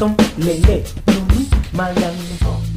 Tom, lele, Miami. Oh!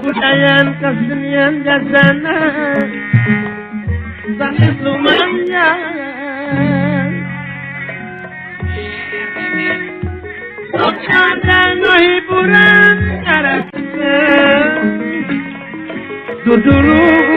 Kebudayan kesenian jazana sanes lumayan ada no hiburan karakter duduluran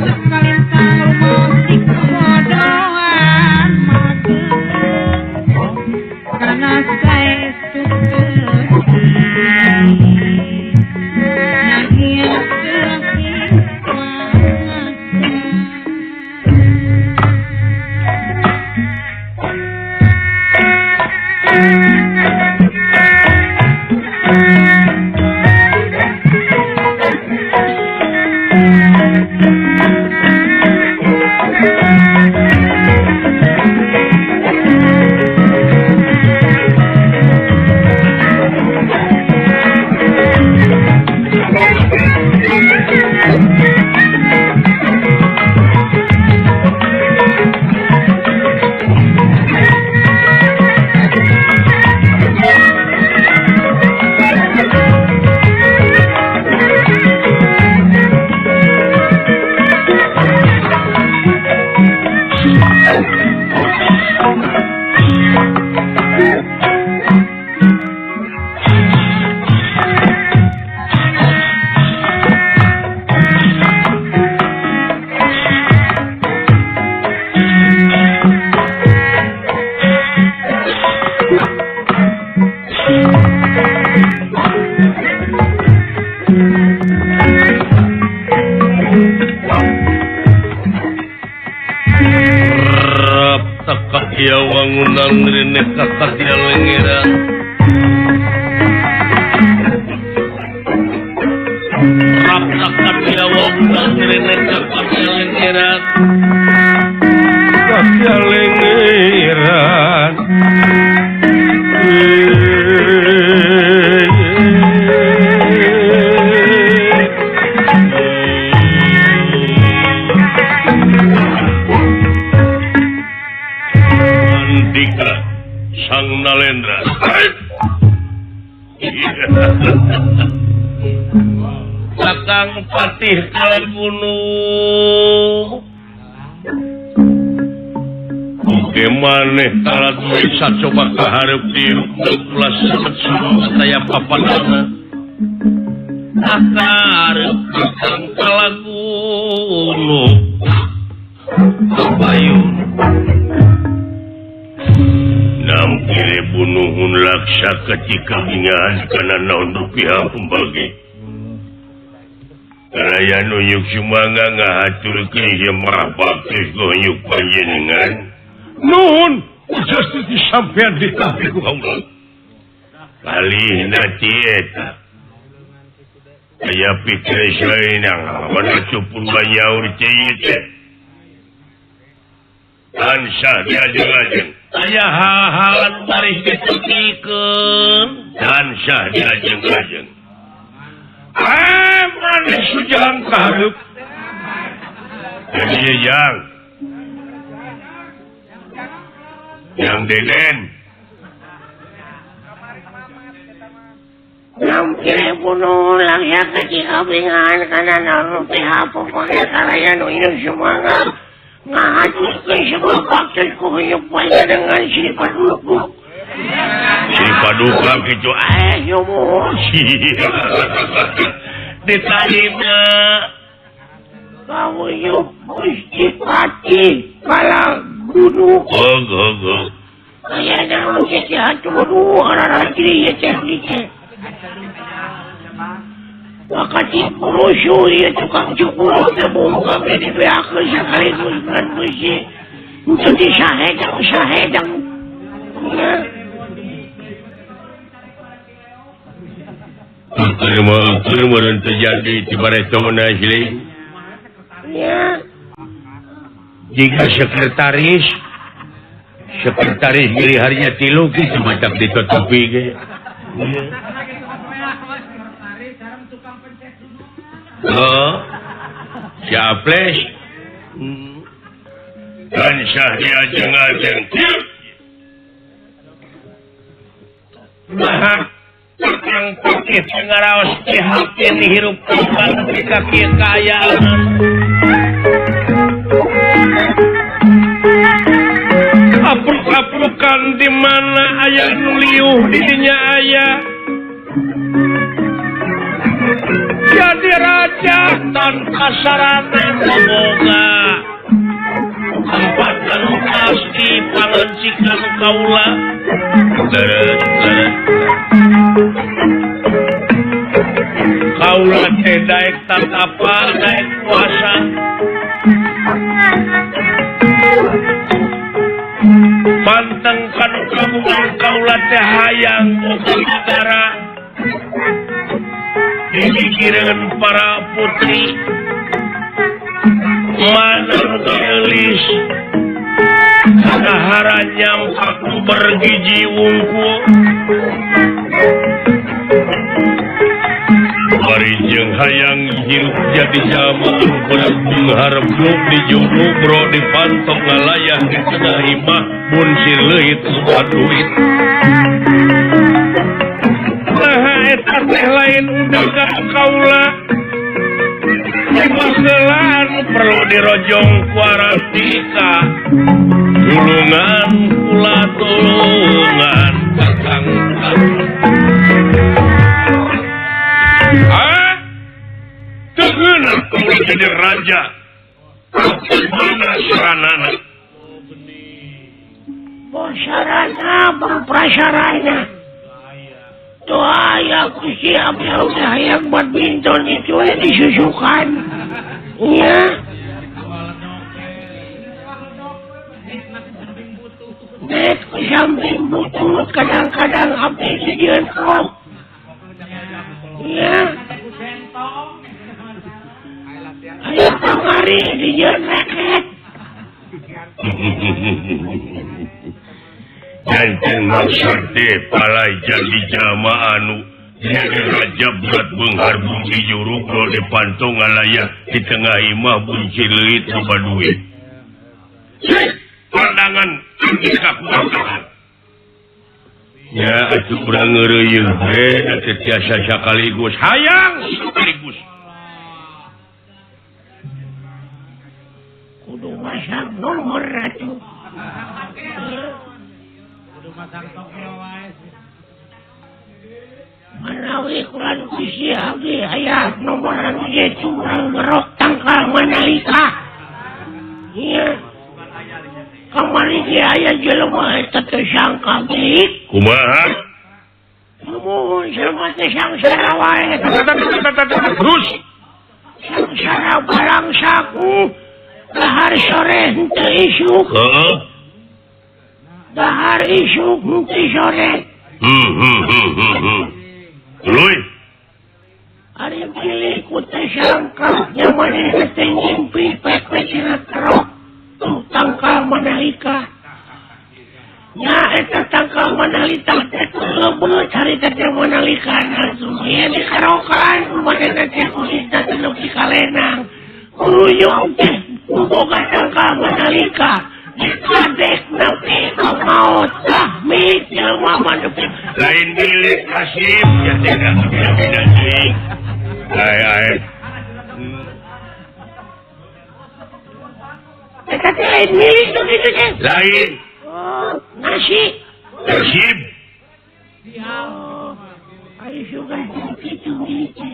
Sekalian tahu musik kebodohan madu. ya wangunan rene kakak dia lengeran rap kakak dia wangunan rene kakak dia lengeran kakak dia lengeran Sang Nalendra Kakang Patih Kalgunung bagaimana talat bisa coba keharap di ulas saya papanana akarep Kakang Kalgunung Abayun nampire bunuhun laksa ketika ingat karena naon rupiah pembagi raya nuyuk sumanga ngahaturkeun ieu mah baktis gonyuk panjenengan nuhun justru disampean di kampung kaula kalihna ti eta aya pikir saeunang mana cupun banyaur teh teh tansah diajeng-ajeng aya hal-halan baris ditepikeun tansah diajeng-ajeng mana sujang kahareup jadi yang deden nampire bunuh lang ya ketika bingan karena narupiah pokoknya karaya nu ieu semuanya ngahaturkeun sebuah bakti kuyup bae dengan si paduka gitu yo mohon ditanya kawuyup Gusti Patih Kalgunung kayana geus diatur arah-arah ieu teh wakati kurusu ieu tukang cukur teh bongkar di beakeun sakaligus kan Gusti untuk disahedang terima dan terjadi di Barito Najli ya jika sekretaris pilih harinya tilu kita macam ditutupi ke siaples dan syah diajeng-ajeng nah yang putih ngaraos dihakin dihirup kembang di kaki kayaan apruk-aprukan di mana ayah nuliuh di dinya ayah jadi raja tanpa sarana boga tempat anu pasti pangancikan kaula kaula teh daek tatapa daek puasa panteng kanu kabungan kaula teh hayang boga negara dipikireun para putri mana gelis kahara nyampak bergiji wungkul bari jeung hayang hirup jadi jaman berharap di juru bro dipantok ngalayah di tengah imah mun sileuit loba duit nah eta teh lain udah gak kaula masalah perlu dirojong kuaratika tulungan kula tulungan kakang tegeuna kula jadi raja mana saranana sarana prasarana tuh aya Gusti Abdi udah hayang badminton itu disusukan iya Net ku samping butut kadang-kadang abdi dijieun kok. Ya. Ayo kamari dijieun raket. Janten maksud teh palajan di jama anu jadi raja berat benghar bumi juruk lo di pantong alayah di tengah imah bunci leit loba duit. Pandangan angkak makahan. Ya atuh urang ngeureuyeun teh da tiasa sakaligus hayang sekaligus. Kudu masang nomor atuh. Manawi kurang bisi abdi aya nomoran ge curang ngerok tangkal manalika. Iya. Kamari ge aya jelema eta teh sangka beik. Kumaha? Nuhun jelema teh sangsara wae. Terus Sangsara barang saku. Dahar sore henteu isuk. heeh. Dahar isuk henteu sore. Luy. Ari pilih ku teh sangka nyaman teh ngimpi pepet cenah kerok. Tangkal manalika. Ya eta tangkal manalika teh kudu carita teh manalika atuh ya dikarokan kumaha teh kusita teh di kalenang. Kuyung teh boga tangkal manalika. Dikadek nabi ka maut tahmid jelema manusia. Lain milik kasih ya tidak beda cing. Ai. Eta teh lain milik tuh gitu teh. Lain. Oh, nasi. Kasih. Ayo juga gitu gitu.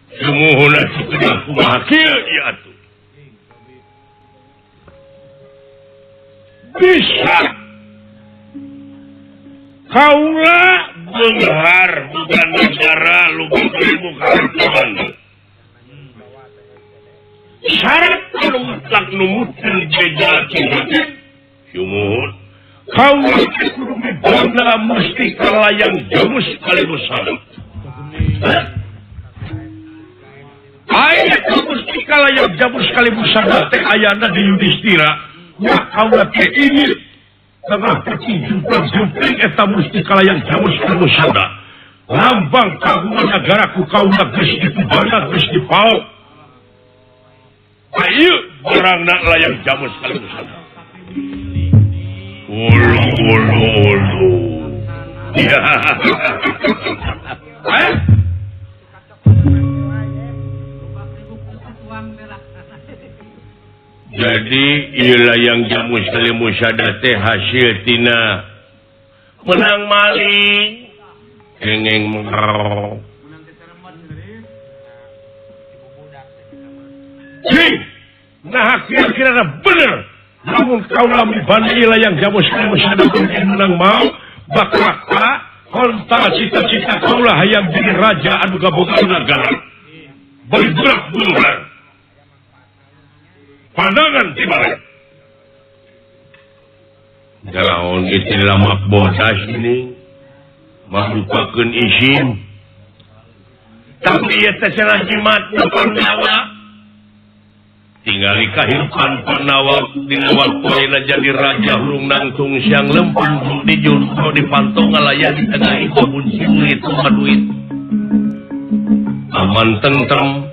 Semuhuna cipta kumakil ya atuh. Bisa. Kaula benghar bukan negara lupa ilmu kehartawan. Syarat anu mutlak numutkeun bejati sumuhun. Kaula kudu bangga mesti kalayang jamus sekaligus salat. Ayat mesti kalayang jamus sekaligus salat teh ayana di Yudhistira. Ya kaula teh ini tengah percinjumping eta mesti kalayang jamus sekaligus salat. Lambang kagungan negaraku kaula geus dipubana geus dipaok. Ayo orang nak layang jamus sekaligus salat. Ulu. Ya. Jadi ialah yang jamus sekaligus salat teh hasil tina menang maling. Kengeng mengarok. Cing, nah kira-kira bener. Namun kau lami bandila yang jamus sekaligus salat menang mau bakaka kontak cita-cita kaulah hayang jadi raja anu gaboga negara. Bergerak bener. Pandangan tibalik. Galaon istilah makbodas ini merupakan isim. Tapi ia terserah jimat Panawa. Tinggali kehidupan Panawa dengan waktu jadi raja hurung nangtung siang lempung di jurus di pantong alayah di tengah itu buncing itu maduit. Aman tentrem.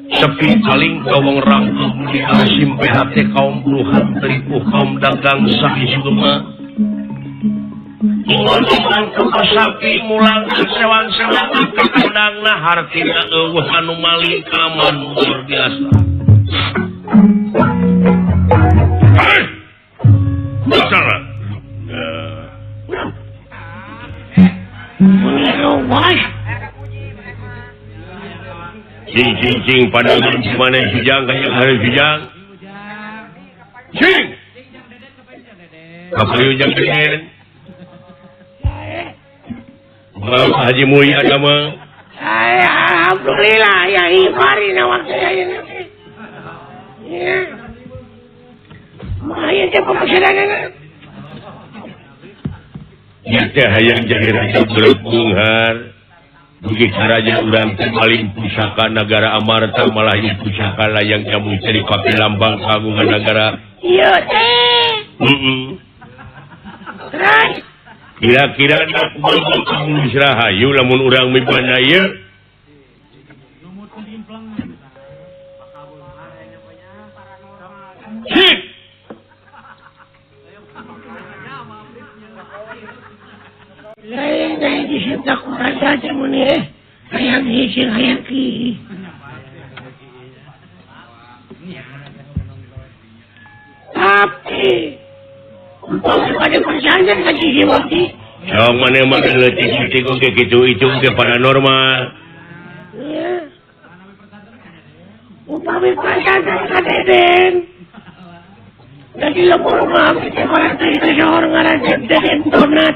Sepi paling kawang rangkung di asim PHT kaum puluhan teripu kaum dagang sahi sugema. Ingon-ingon kepa sapi mulang sewan-sewan kekandangna hartina eueuh anu maling kaman luar biasa. Hai! Masalah. Meruas. Cing pandangan gimana Jujang kayak hari Jujang. Cing. Kapal Jujang keren. Bapak Haji Muhi agama. Alhamdulillah ya ibari na waktu ya. Ya. Makanya dia pemasaran. Ya teh hayang jadi raja berbunghar. Begitu raja urang teh paling pusaka negara Amarta malah ieu pusaka layang jamu jadi kopi lambang kagungan negara. Iya teh. Terus Kira-kira nak kumaha kamu Rahayu lamun urang mibana ieu? Sip. lain dari disita ku raja jamun hayang hisil hayang ki. Tapi untuk pada perjalanan ke sisi waktu Yang mana letih-letih ke gitu itu ke paranormal. ya upami perjalanan ke Deden jadi lemur maaf kita orang cerita seorang ngaran Deden Donat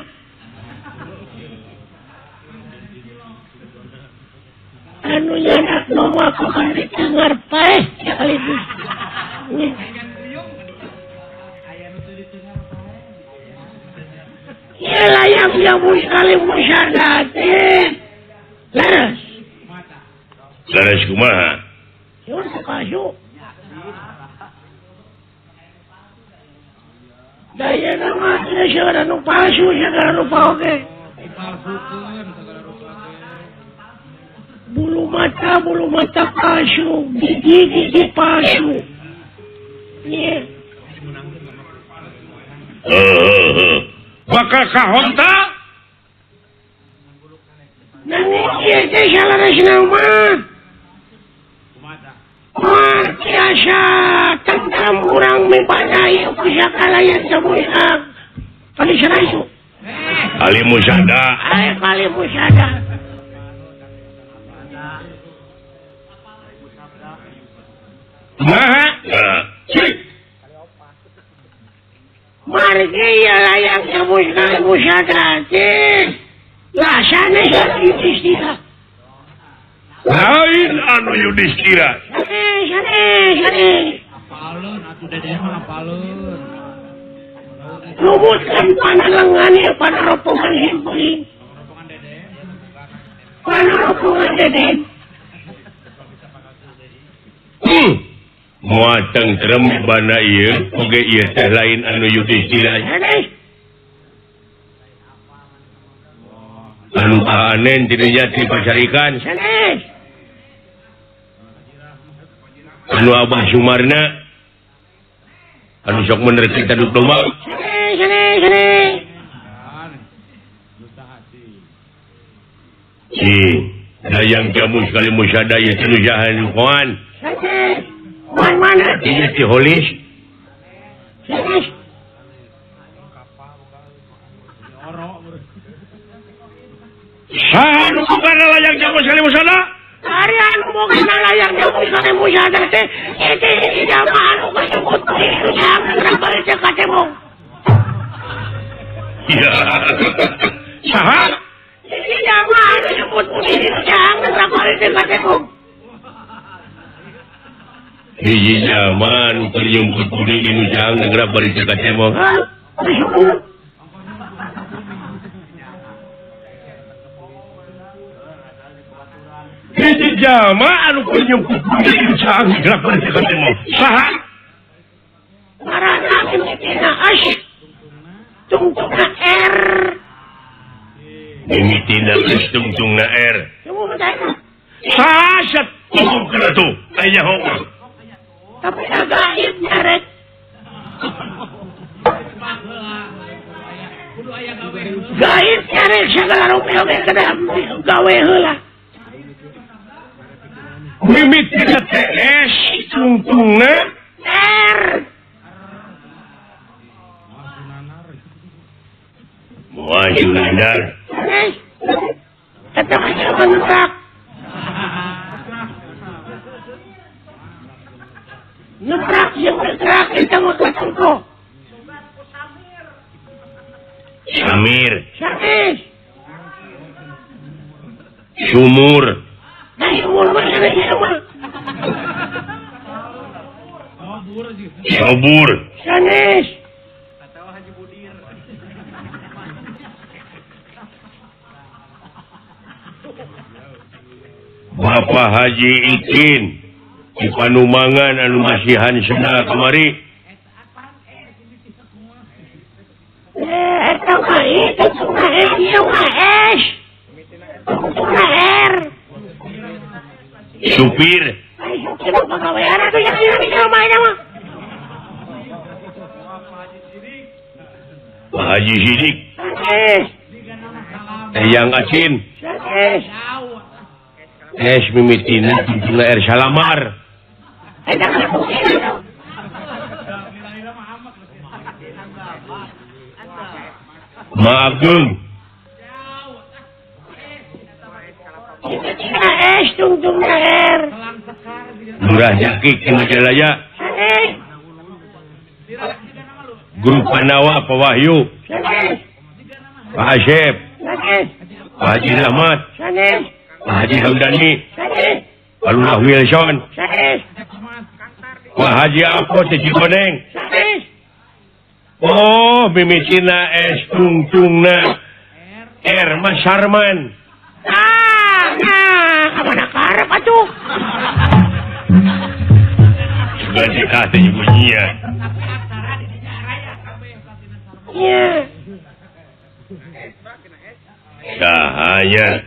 anu nyanak nama aku kan didengar paeh sekaligus ialah yang jamu sekali musyadat laras Laras kumaha? yun sakaso daya nama kita siya anu palsu siya anu paoke bulu mata palsu gigi palsu yeah. Bakal kahonta? Nangis dia teh salaras nama biasa tentang orang membanai pusaka layan semuanya kali sana itu Ali Musada. kali musada Nah, marga ya layan semuanya musada lah sana ya Yudhistira lain anu Yudhistira. sana Apalun, atuh Deden mah apalun. lubutkan panalangannya panaropongan himpuling Rombongan Deden. panaropongan Deden Muateng terem bana ieu, oge ieu teh lain anu Yudhistira. sana Anu kaanen dirinya di pasar ikan. sana Anu Abah Sumarna. Anu sok menerti taduk domba. sana Dusta hati. Dayang jamu sekali musada ieu teh nu jahan koan. mana Ieu ti holis. Anu bukan layang jamu sekali musada? hari anu mau kena layar jamu sekali musada teh itu jama anu kasebut itu jangan kenapa itu katemu Iya. Saha? itu jama anu sebut itu jangan kenapa itu katemu Hiji zaman penyumput pudi inu jang negara bari cekat cemong. disebut Hiji zaman anu penyumput pudi inu jang negara bari cekat cemong. Saha? marana imitina as tungtungna R Mimitina geus tungtungna R. kamu bertanya Sasat tungtung kana tu. Aya ho. tapi agaib nyarek gaib nyarek segala rupiah oke kedam gawe heula Mimitina TS tungtungna R Wahyu Nandar. Kata kata menetap Nebrak yang bergerak kita ngekatengko Samir. Syakis Sumur. Nah umur mana ini semua Sobur. Sanes. Bapak Haji Ikin di Panumangan anu masihan sana kemari. Eta mah itu tuna dia mah es. Tuna air. Supir. Ayo kita pagawean atuh yang di rumah ini mah. Pak Haji Sidik. Sanes. Yang Acin. Sanes. Es mimitina tuna air salamar. Eta mah Maagung. tuna es tungtung air. Lurah Jakik di Majalaya. Sanes. Guru Panawa Pak Wahyu. Sanes. Pak Asep. Sanes. Pak Haji Rahmat. Sanes. Pak Haji Hamdani. Sanes. Pak Lurah Wilson. Sanes. Pak Haji Apot di Cikoneng. Sanes. Oh, mimitina es tungtungna R Mas Sarman. Kemana karep atuh? Sudah dikata ibunya. Iya. Cahaya.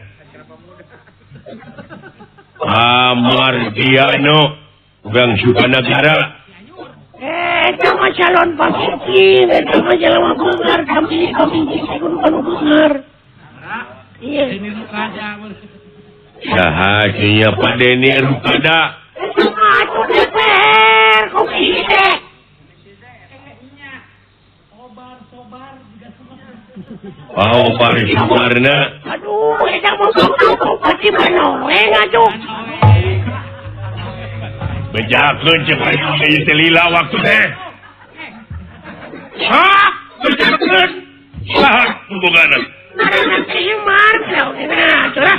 Amardiano. Gang Sukanagara. Eta mah calon pasukin, eta mah jalma beungar, kami kudu beungar. Iya. Sahasinya Pak Deni Rukada. Eta mah atuh DPR, komite. Oh, Pak Sumarna. Aduh, eta mah bupati Manoeng atuh. Bejakeun cepat ieu teh lila waktu teh. Hah? Bejakeun. Saha hubunganna? Ngaranna teh Semar, nah, curah.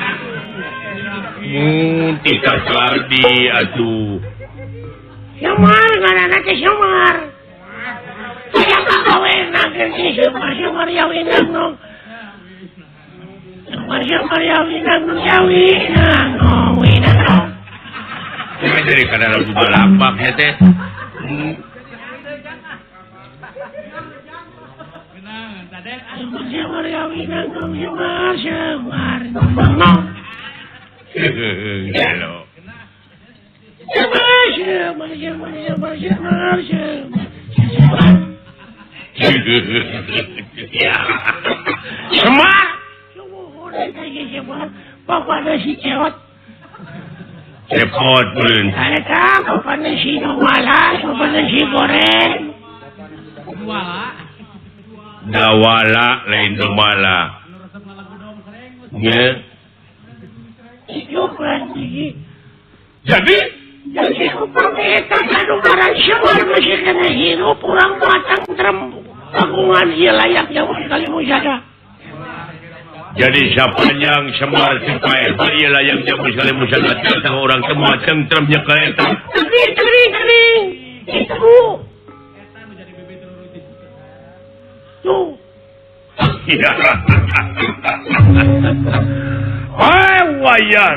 Tika Sardi atuh. Semar, ngaranna teh Semar. Saya kawin si Semar yawinang no. Semar yawinang no yawinang no. Saya dari kadang lagu balapak ya teh. Semar yawinang no Semar no. Halo. Semar. Pokoknya si Cewot. Cepot pun. Eta, pokoknya si Nuwala, pokoknya si Goreng. Dawala lain Dumala. Ya. Itu kan Jadi eta kanu barang Semar masih kena hirup urang batang trem kagungan ieu layak jauh sekali musada. Jadi sepanjang Semar supaya ialah yang jamu sekali musada tentang orang semua tentremnya ke eta. Kering. Itu. Tuh. Ya. Hai wayah.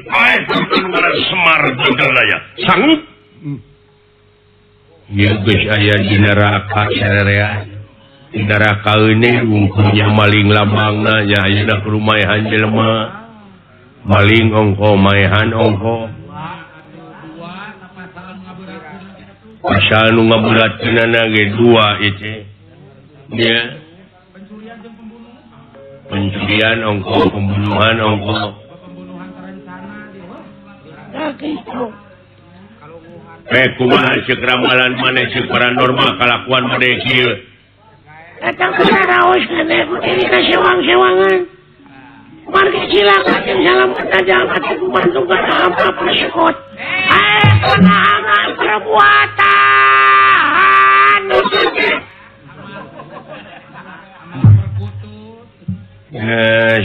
Hai tentang Semar Budalaya. Sanggup? Ya geus aya di neraka sarerea. Di neraka ini wungkulnya maling lambangna nya ayeuna kerumayahan jelema. Maling ongko maehan ongko. Pasal nu ngaberatkeunana ge dua ieu. Ya. Pencurian ongko, pembunuhan ongko. Kumaha ceuk ramalan maneh ceuk paranormal kalakuan maneh kieu. Eta kana raos kana diri ka sewang-sewangan. Marga silakan yang salam kata ati kubantu kana apa persekot. Kana perbuatan.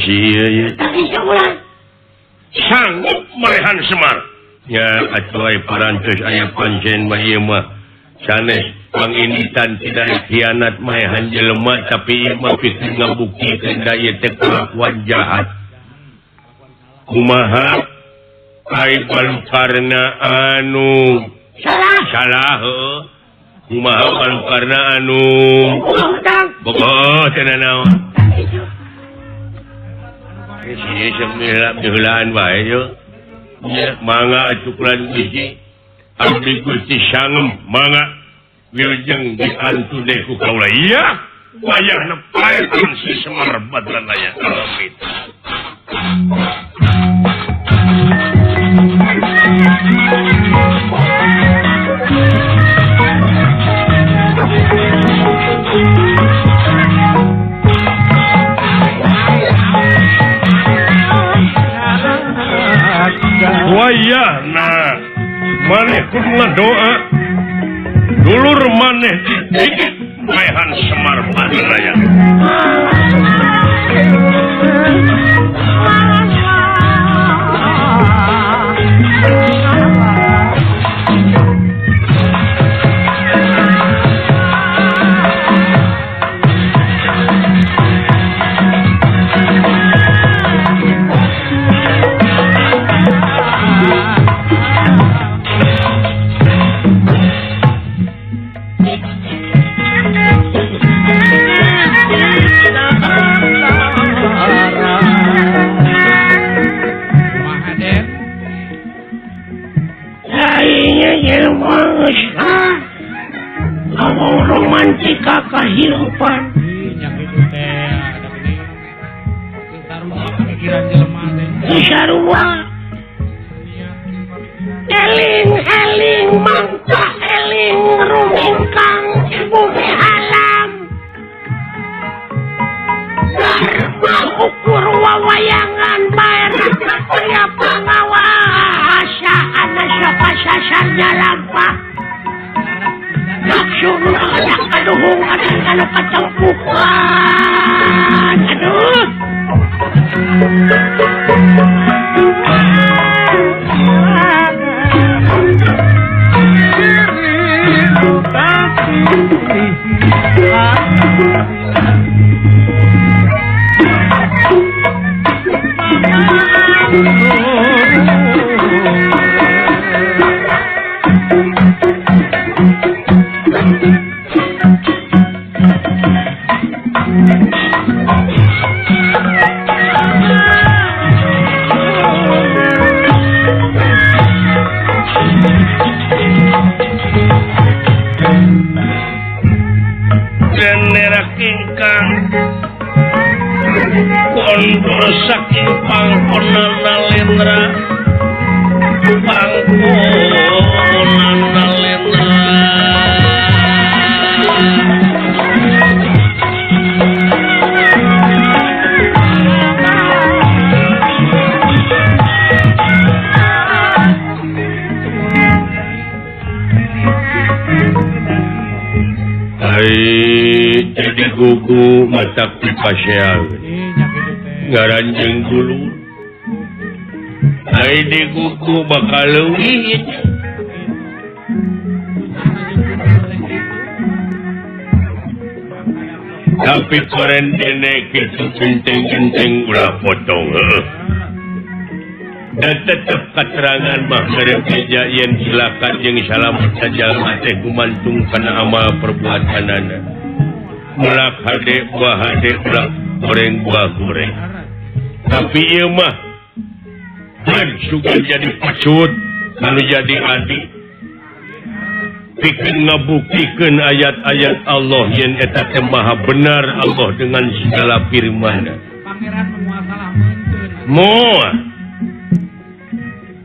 Si ieu. Tapi sebulan Sanggup marehan Semar. ya atuh parantos aya pancen mah ieu mah sanes panginitan tidak khianat mah jelema tapi ieu mah pikeun ngabuktikeun da ieu teh kelakuan jahat kumaha ai Balukarna anu salah heuh kumaha Balukarna anu bogoh cenah naon sih sembilan wae yo ya mangga cukuran biji abdi Gusti Sangem mangga wilujeng diantu deh ku kaula iya wayahna paetan si Semar Badranaya amit wayahna maneh kudu ngadoa dulur maneh didikit maehan Semar Badranaya romantika kehidupan sarua eling-eling mangka eling rumingkang bumi alam dharma ukur wawayangan baeran kaya pangawasa ana saka sasarnya lampa Laksuna anak kaduhung anak anu katempukan aduh saking pangkonana lendra pangkonana lendra ai jadi gugu mata pipaseal ngaranjeng dulu ai di gugu bakal leuwih tapi keren dene kitu genteng-genteng ulah potong dan tetap keterangan mah berepeja yen silakan jeung salamet saja teh gumantung kana amal perbuatanana mulak hade buah hade ulah goreng buah goreng tapi ieu mah dan juga jadi pacut anu jadi adi pikeun ngabuktikeun ayat-ayat Allah yen eta teh maha benar Allah dengan segala firman-Na pangeran menguasa moal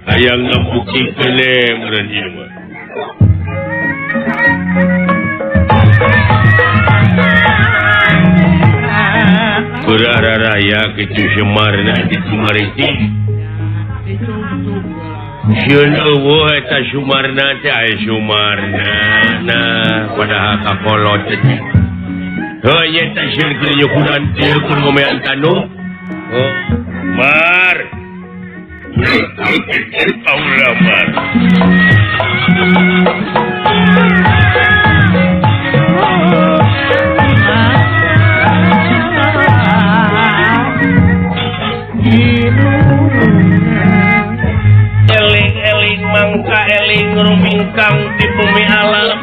aya ngabuktikeun meureun ieu mah berararaya kitu Semarna kitu mariti sieun eueuh eta Sumarna teh aya Sumarna nah padahal kakolot teh heuh ieu teh sieun nyukuran teu kun ngomean tanu oh mar Aulaman. Eling-eling mangka eling rumingkang di bumi alam.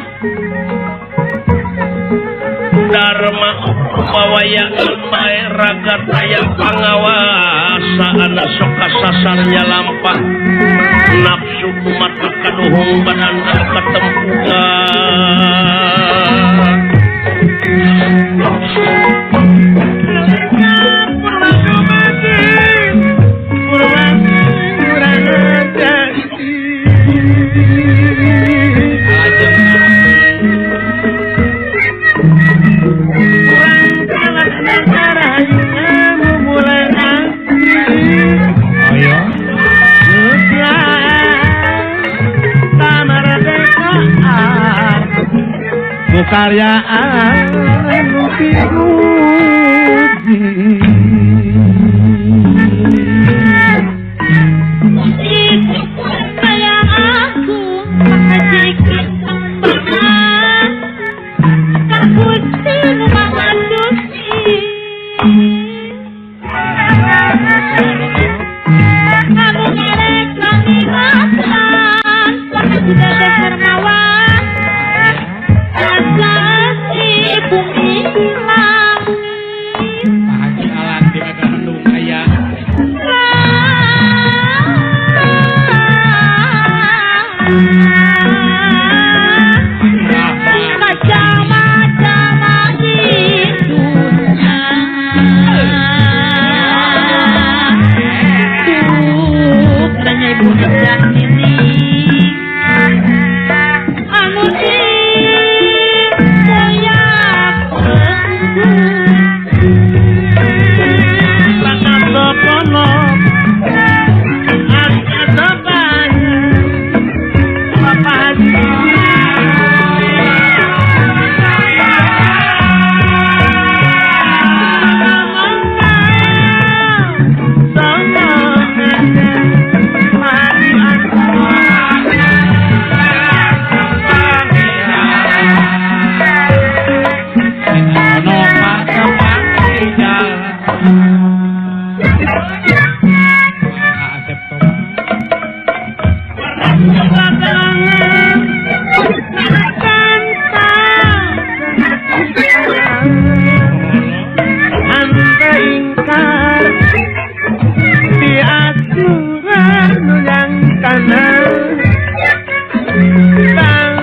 Dharma upawaya ilmae ragat aya pangawasa ana sok kasasarnya lampah nafsu umat kaduhung badan karyaan nupi kayak aku sedikit banget aku sih banget suci kamu ngelek kami makan sudah dermawan asasi bumi langit Haji alat di Megamendung aya. Macam-macam hidupnya hidup dan ibu dan ini anu saya sangat dokono ada dobanya Bapak Haji Ono mata-mati jalan. Asep Thomas. Anda ingkar di aturan yang kanan bang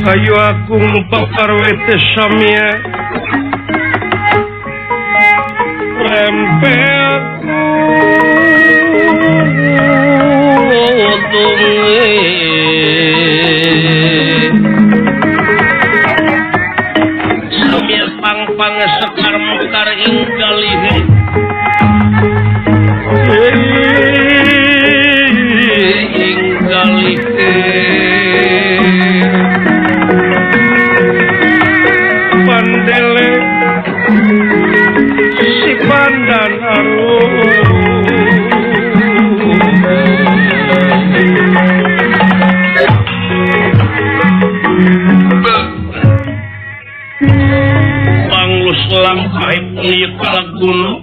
Kayu aku lupa parwete samia rempe aku samia pang-pang sekar mekar inggalihe pandele si pandan gunung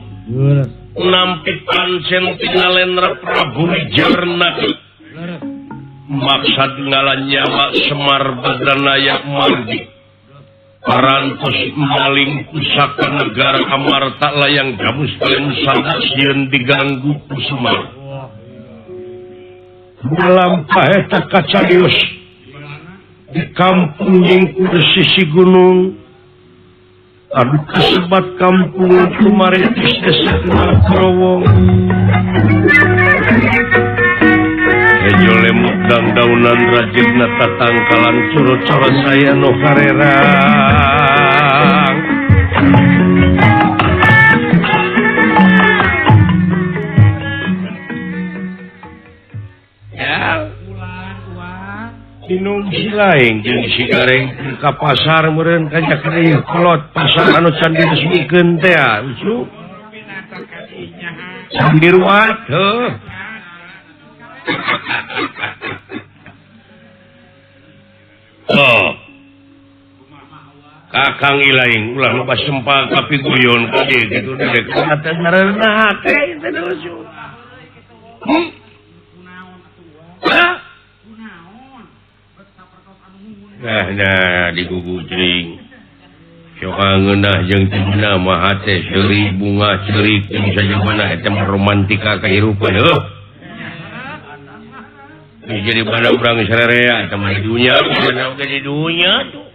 nampi pancen tingalendra Prabu Wijarna maksad ngalan nyawa Semar Badranaya Mardi parantos maling pusaka negara Amarta layang jamus kalian sada sieun diganggu Semar melampah eta kacarios di kampung yang di sisi gunung adu kesebat kampung kumaritis desa kenal Krowong hejo lemut dan daunan rajigna tatangkalan curo-coro saya no karerang Inung silaing jeung si gareng ka pasar meureun kajak deui kolot pasar anu can diresmikeun teh ucu sandiruat heuh oh kakang ilaing ulah loba sempa kapiguyon ka dieu kitu dedek teh ngareunah teh terus nah digugujring coba ngeunah jeung tina mah teh seuri bunga seuri saja mana eta romantika kahirupan heuh jadi mana urang sarerea eta mah di dunya mana oge di dunya tuh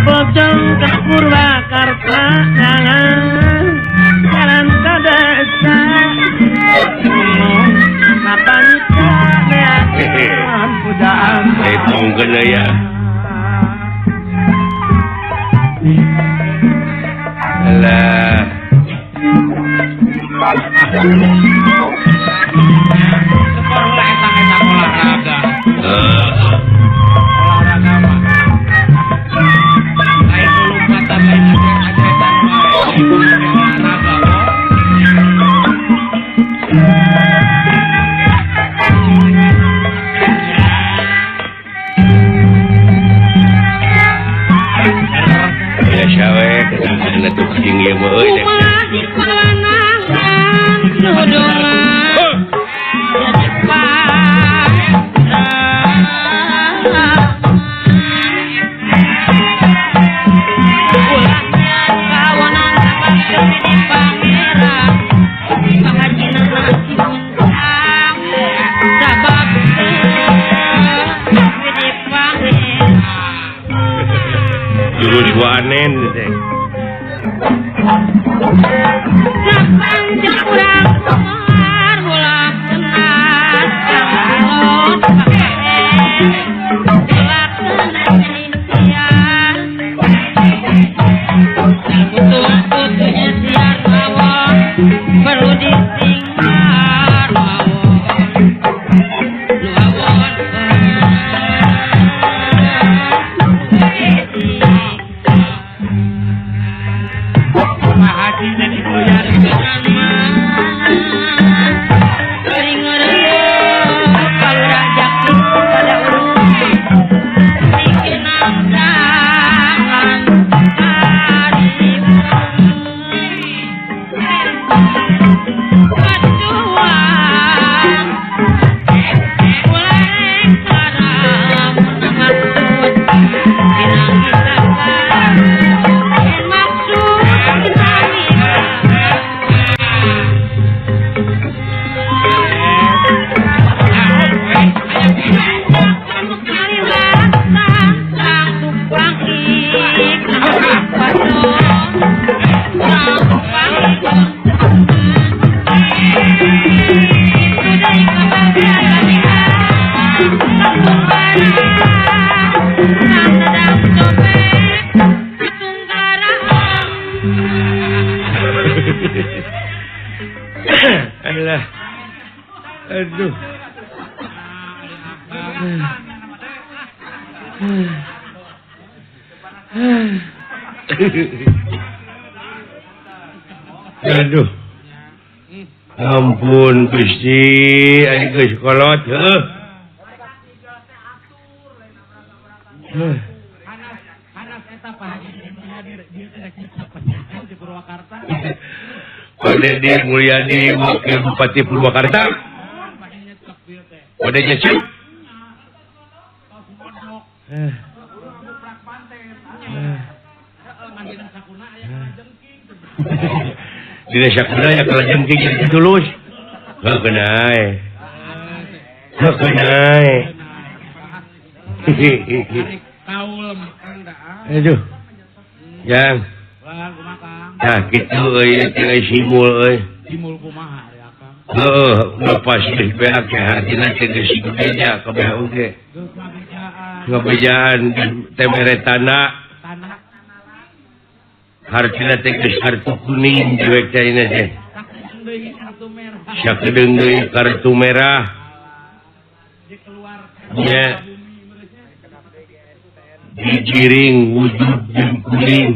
Bojong ke Purwakarta jalan ke desa kapan lihat pujaan itu kena ya lah sekolah eta olahraga jurus wanen teh Kapan kurang semar ulah kenal calon butuh-butuhnya siar mawon perlu ditinggal mawon haji jadi goyar alah aduh Aduh. Ampun Gusti, aya geus kolot heuh. Panas eta Pak Haji dia rek di Purwakarta. Pada di Mulyadi Wakil Bupati Purwakarta. Pada nyecek. Dina sakuna ya kalau jengking jadi tulus. Heuh kenai. Heuh kenai. Kaul makan dah. Aduh. Yang. Lah kumaha Kang? Nah kitu euy teh simul euy. Simul kumaha ya Kang? Heuh, lepas geus beak ke hatina teh geus gebeja kabeh oge. Geus ngabejaan. Ngabejaan teh mere tanah. Tanah Hartina teh geus kartu kuning diwek teh ini teh. sakedeung deui kartu merah. Sakedeung deui kartu merah. Dikeluar. Nya. Digiring wujud jeung kuning.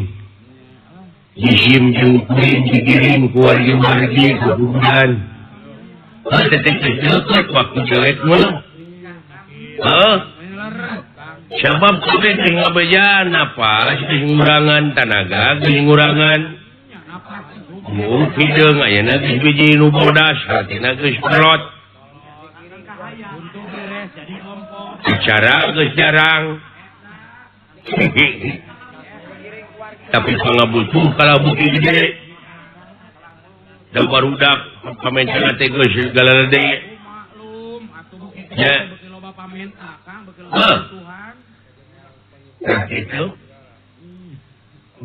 Jisim jeung kuning digiring ku wargi-wargi kebubuhan. Teh geus waktu jelek mah. Heeh. Sabab kabeh teh ngabejaan apa? Geus ngurangan tenaga, geus ngurangan. Hideung ayeuna geus biji nu bodas, artina geus kolot. Untuk beres jadi kompor. Bicara geus jarang. Tapi pangabutuh kalabuti gede. Da barudak pamencana teh geus galalede. Maklum atuh bukit Ya. beuki loba pamenta Kang, beuki loba Tuhan. Nah itu.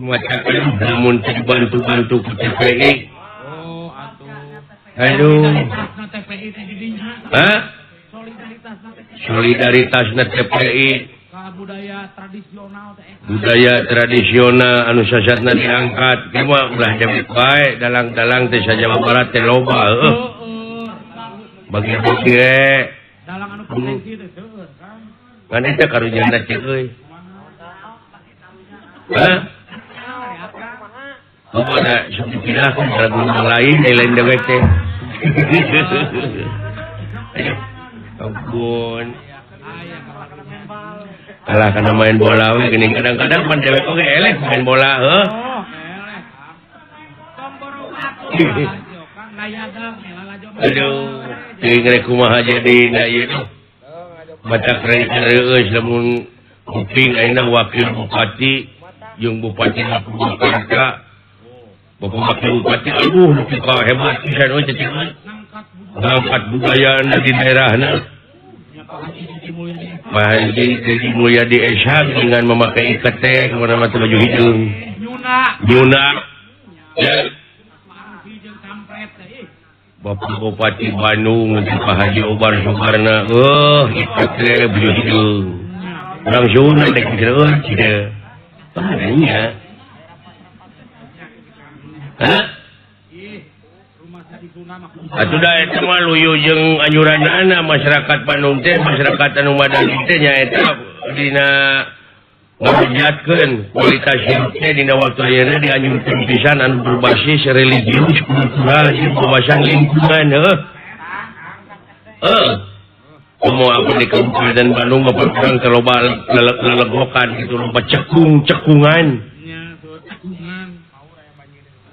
Muacakeun namun dibantu-bantu ku TPI. Oh, atuh. Aduh. Solidaritasna TPI teh di dinya. Hah? Solidaritasna teh Solidaritasna TPI. ka budaya tradisional teh. Budaya tradisional anu sasatna diangkat kumaha ulah jadi bae dalang-dalang teh sajawa barat teh loba heuh bagi-bagi we Dalang anu potensi teh seueur Kang. ngan eta karunyana cek euy hah apa ada suku pindah ke gunung lain lain dewek teh ampun kalah kana main bola we geuning kadang-kadang pan dewek oge eleh main bola heuh. Oh, eleh Kang. Tomboro atuh Kang dayagang lalajo. Aduh, teuing rek kumaha jadina ieu. Matak rek reueus lamun kuping ayeuna wakil bupati jeung bupati Purwakarta. Bapak wakil bupati aduh nepi ka hebat pisan we cecing. Ngangkat budayana di daerahna. Pak Haji Dedi Mulyadi Eshak dengan memakai ikat teh kemana-mana baju hidung. Nyuna. Ya. Bapak Bupati Bandung Pak Haji Obar Sukarna. Ikat teh baju hidung. Langsung nanti kita tidak. Tanya. Hah? Atuh da eta mah luyu jeung anjuranna masyarakat Bandung teh masyarakat anu madani teh nyaeta dina ngajatkeun kualitas hidup teh dina waktu ayeuna dianjurkeun pisan anu berbasis religius kultural jeung wawasan lingkungan heuh. Komo aku di Kabupaten Bandung bapak kurang terloba lelegokan gitu loba cekungan.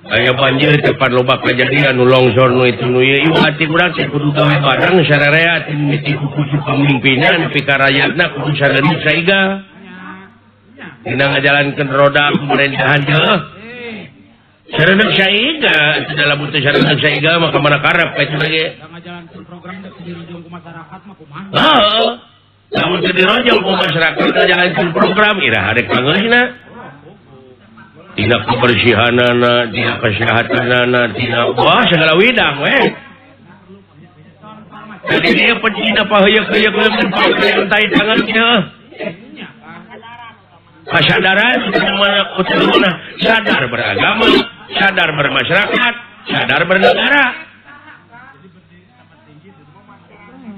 Aya banjir tepat loba kejadian nu longsor nu itu nu ieu hati urang teh kudu gawe bareng sararea ti kudu pamimpinan pikarayana kudu sareng saiga. Dina ngajalankeun roda pemerintahan teh. Sareng saiga dalam butuh sareng saiga maka mana karep ka itu ge. Ngajalankeun program teh dirojong ku masyarakat mah kumaha? Heeh. Lamun teu dirojong ku masyarakat ngajalankeun program iraha rek pangeusna. Tina kebersihanana, tina kesehatanana, tina wah segala widang weh. Jadi dia penting apa heuyeuk-heuyeuk mentai tangannya. Kesadaran mana utama sadar beragama, sadar bermasyarakat, sadar bernegara.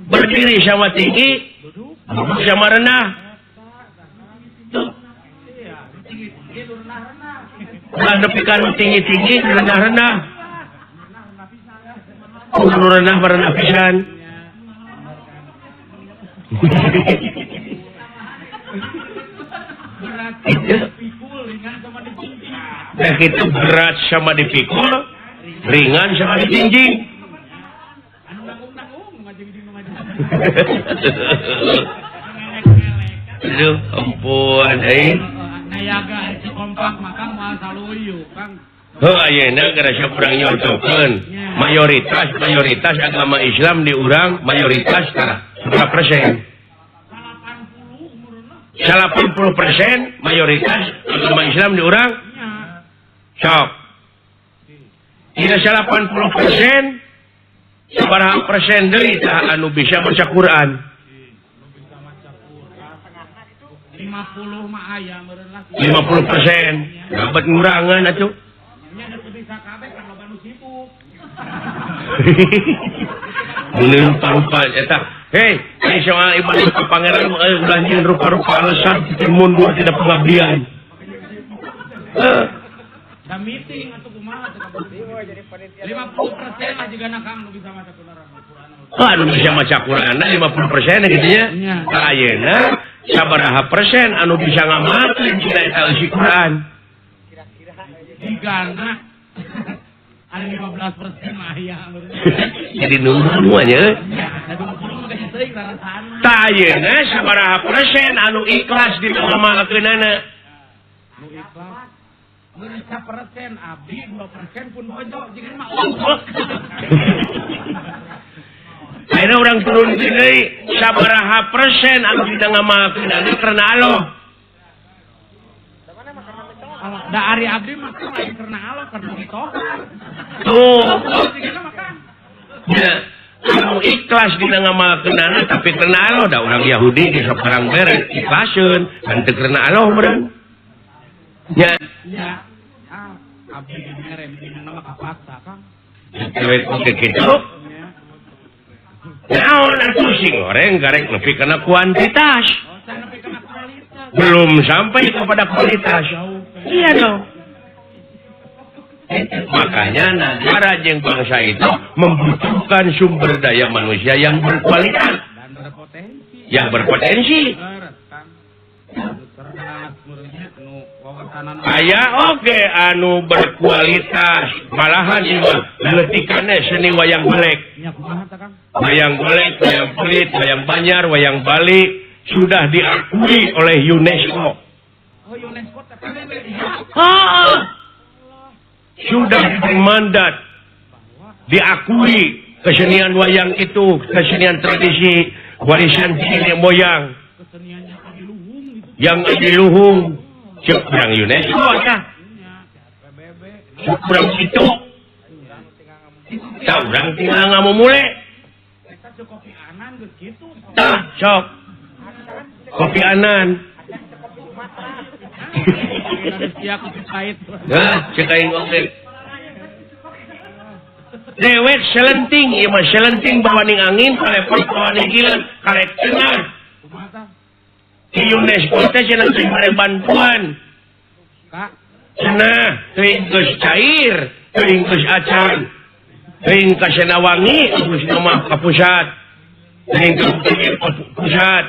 Berdiri sama tinggi, duduk sama rendah. Ulah nepikan tinggi-tinggi, rendah-rendah. Rendah rendah pisan. Nah itu berat sama dipikul, ringan sama dijinjing. Aduh, ampun, nayaga kompak makang moal saluyu, Kang. Ayeuna gara sakurang nyontokeun. Mayoritas agama Islam di urang mayoritas berapa persen? 80% mayoritas agama Islam di urang. Sok. Dina 80%. Sabaraha persen deui tah anu bisa baca Quran? 50 mah aya meureun lah. 50%. Dapat ngurangan atuh. Nya teu bisa kabeh kan loba nu sibuk. Mun pangpan eta. Hei, ini soal ibadah ka pangeran belanjin rupa-rupa alasan mundur tidak pengabdian. Da meeting atuh kumaha teh jadi panitia. 50% lah juga Kang nu bisa maca Quran. Anu bisa maca Quran 50% gitu nya. Ayeuna sabaraha persen anu bisa ngamakeun cenah eta isi Quran. Digana ada 15% mah aya. Jadi nunggu nya. Tah ayeuna sabaraha persen anu ikhlas di ngamakeunana. Nu ikhlas. Mun 1% abdi 2% pun bojo jeung mah oblok. Ayeuna urang turun deui sabaraha persen anu dina ngamakeunana karena Allah. Da ari abdi mah lain karena Allah karena itu. Tuh. Ya, anu ikhlas dina ngamakeunana tapi karena Allah da urang Yahudi di saparang bere ikhlaseun kan teu karena Allah meureun. Ya. Ya. Abdi ngere dina nama kapaksa Kang. Cewek oke kitu. Naon atuh sing goreng garek nepi kana kuantitas. Oh, saya nepi kana kualitas. Belum sampai kepada kualitas. Iya dong. Makanya negara jeung bangsa itu membutuhkan sumber daya manusia yang berkualitas Dan berpotensi. yang berpotensi. Cerdas meureunnya anu wawasanan. Aya oge anu berkualitas, malahan ieu leutikane seni wayang golek. Nya kumaha tah Kang? Wayang golek, wayang kulit, wayang Banjar, wayang Bali sudah diakui oleh UNESCO. Oh UNESCO teh Sudah diberi mandat, diakui kesenian wayang itu, kesenian tradisi, warisan nenek moyang keseniannya di luhung gitu. yang di Luhung, yang UNESCO kah? PBB. Kurang itu, tak orang tinggal ngamu mulai, Kita cek kopi anan geus kitu. tak sok, kopi anan, Sia kopi pahit. nah cekain oke. Dewek selenting, iya mah selenting bawa ning angin, kalepot bawa ning kilan, kalep tengah. Kumaha tah? Di UNESCO teh cenah teu bare bantuan. Kak, Cenah teuing geus cair, teuing geus acan. Teuing ka Senawangi, geus mah ka pusat. Teuing ka pusat.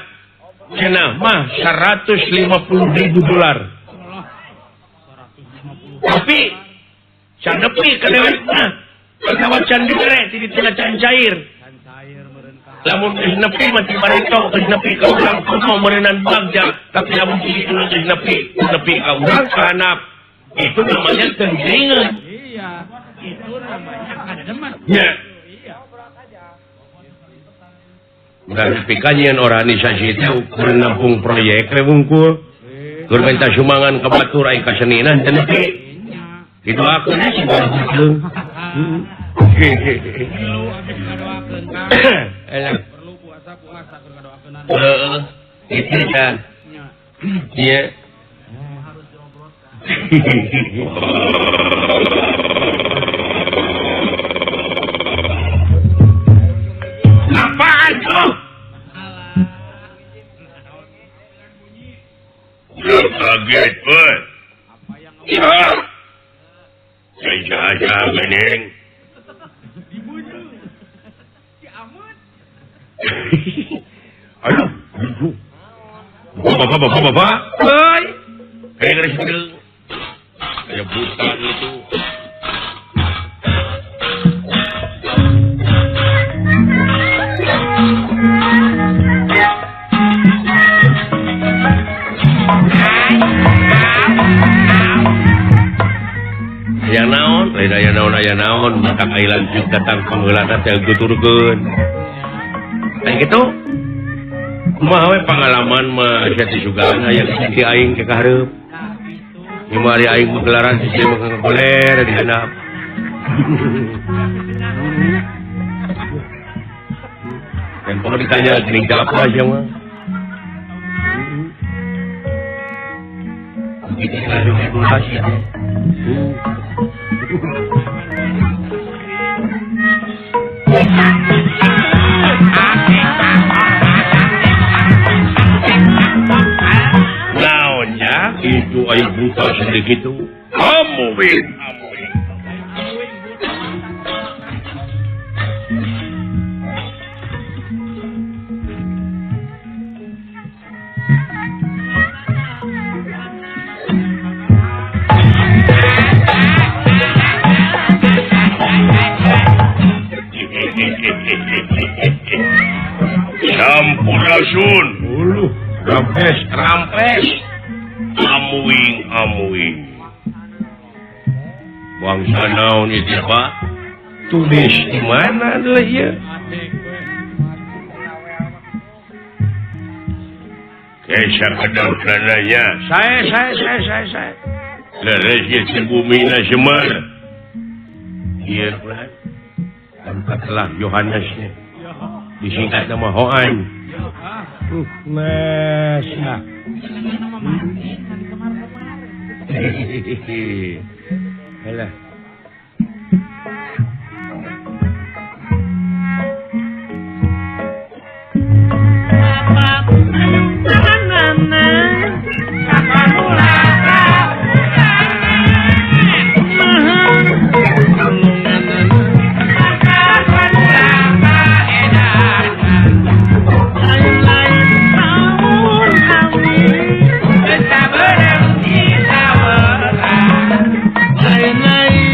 Cenah mah $150,000. Tapi sanepi ka dewek mah. Kawat can digere ti dituna can cair. kan cair meureun Kang. Lamun geus nepi mah ti barito geus nepi ka urang kumaha meureunan bagja, tapi lamun ti dituna geus nepi ka urang ka hanap. Itu namanya tengringan. Iya, itu namanya kademen. Ya. Iya. Udah pikanyeun organisasi itu ukur nampung proyek we wungkul. Keur minta sumbangan ka batur ai ka seninan teh nepi. Didoakeun sih gitu. Perlu abis ngadoakeun Kang. Enak. Perlu puasa keur ngadoakeun. Heeh. Itu kan. Nya. Iya. Harus diobrot Kang. Apaan tuh? Kaget, Pak. Apa yang Ya. Neng. Aduh. Bapak. Hai. Garis dulu. Kayak buta gitu. Aya naon matak ai lanjut datang panggeulana teh guturkeun. Aya kitu. Kumaha we pengalaman mah sia sugan aya di aing ke kahareup. Imari aing magelaran sisi manggoler di handap. Dan kalau ditanya geuning jawab aja mah. Kita harus edukasi. Naonnya itu ayo buta sedikit itu amuin. Sampurasun. Rampes. Amuing. Bangsa naon itu Pak? Tulis di mana adalah ya? Kesar kedal kananya. Saya. Leres ya si bumi na semar. Iya kan? Angkatlah Yohanesnya. Disingkat nama Hoan. Masa. Alah. Lain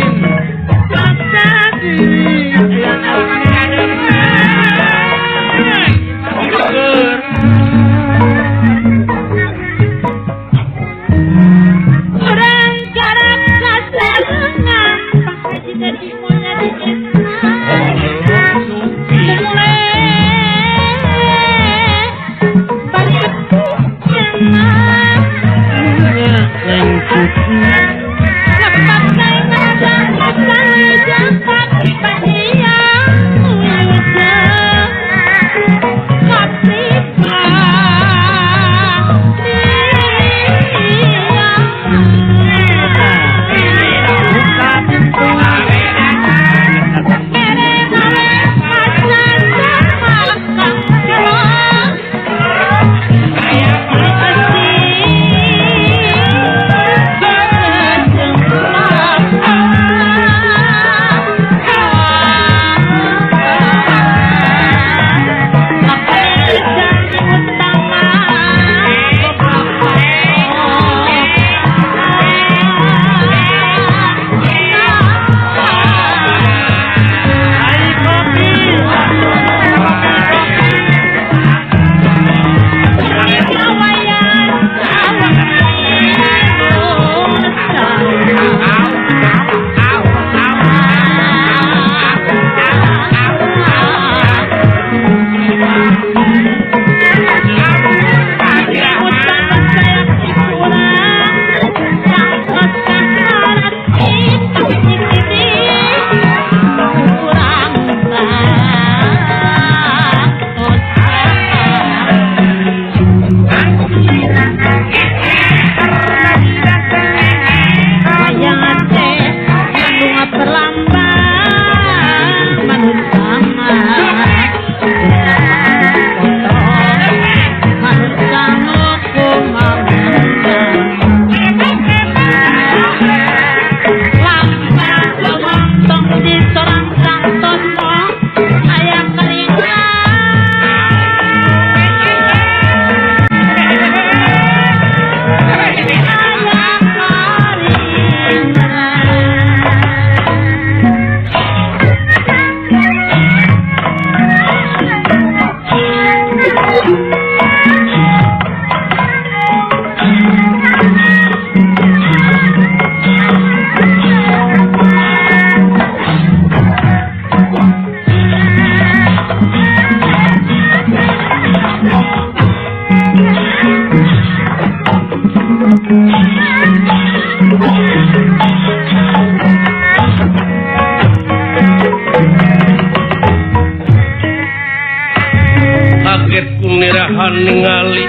nirahan ningali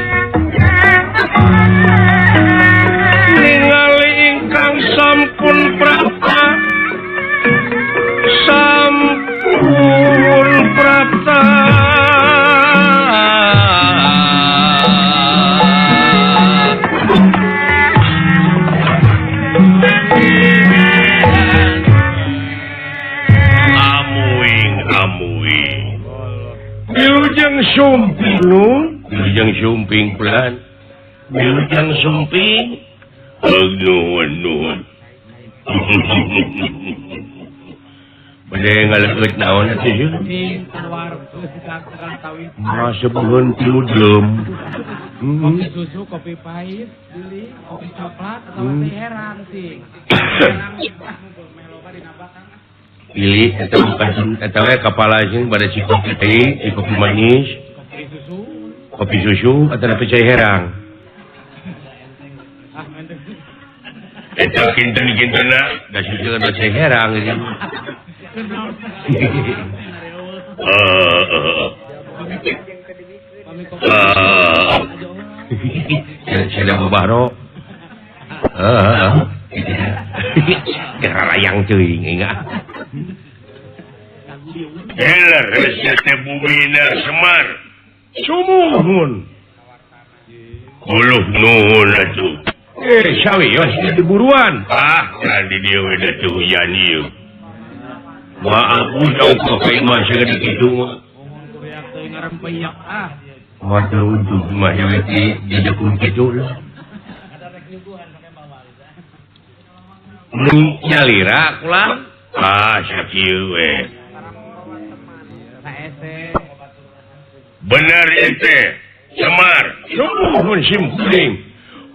ingkang sampun prapta Wilujeng sumping pelan. Wilujeng sumping. Nuhun. Bade ngaleut naon atuh yeuh? Keluar sekarang tawin. Masebuheun tilu delem. Kopi susu, kopi pahit, beli kopi coklat atau teh herang sih. Pilih eta bukan eta we kapala jeung bade si kopi teh, si kopi manis, kopi susu atau teh herang. Eta kinten-kintena da sieun teh herang gitu. Saya baro. Kerayang teuing enggak. Elah resep bumina Semar. Sumuhun. Uluh nuhun atuh. Sawi wes diburuan. Tadi dia udah tuh hujan ieu. Maaf udah pakai mah segede kitu mah. Kuliah teuing ngarempeyak Waduh untuk mah ya di jakun kitu lah. Nyalira kulang. Sakieu we. Benar ente Semar. Sumuhun simkuring.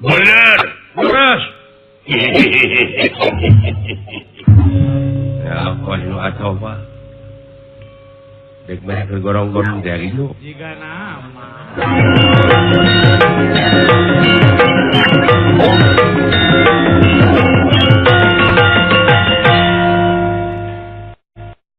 Benar. Beras. Ya apa lu atau apa? Dek mereka gorong-gorong dari itu. Jika nama.